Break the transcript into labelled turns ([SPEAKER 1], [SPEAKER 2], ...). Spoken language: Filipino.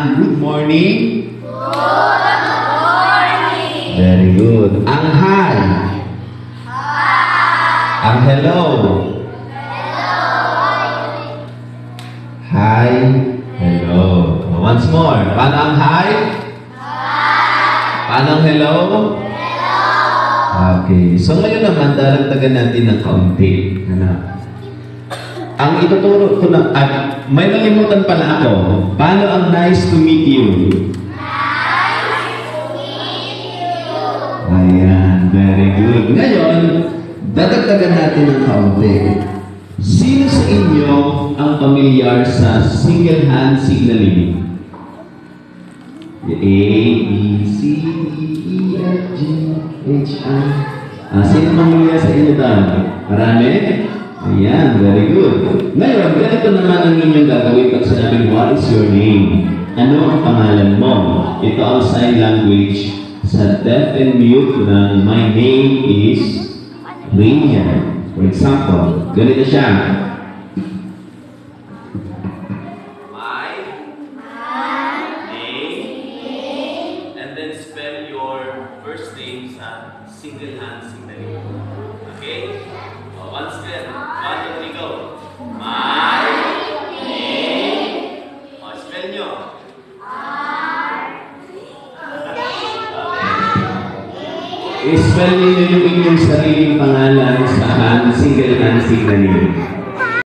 [SPEAKER 1] Ang good morning.
[SPEAKER 2] Good morning.
[SPEAKER 1] Very good. Ang hi.
[SPEAKER 2] Hi.
[SPEAKER 1] Ang hello.
[SPEAKER 2] Hello.
[SPEAKER 1] Hi. Hello. Once more. Paano ang hi?
[SPEAKER 2] Hi.
[SPEAKER 1] Paano ang hello?
[SPEAKER 2] Hello.
[SPEAKER 1] Okay. So ngayon naman, daragdagan natin ng kaunti. Ano? Ang ituturo ko na, may nalimutan pala ako. Paano ang nice to meet you?
[SPEAKER 2] Nice to meet you.
[SPEAKER 1] Ayan, very good. Ngayon, dadagdagan natin ng kaunti. Sino sa inyo ang pamilyar sa single hand signaling? A, B, C, D, E, F, G, H, I. Sino pamilyar sa inyo daw? Marami? Ayan, very good. Ngayon, ganito naman ang inyong gagawin pag sinabing, what is your name? Ano ang pangalan mo? Ito ang sign language sa deaf and mute na my name is Rainier. For example, ganito siya. My name, and then spell your first name sa single hand signaling. Okay? One spell. 1, 2, 3, go. My name. Spell nyo. I-spell niyo yung inyong sariling pangalan sa single hand signaling.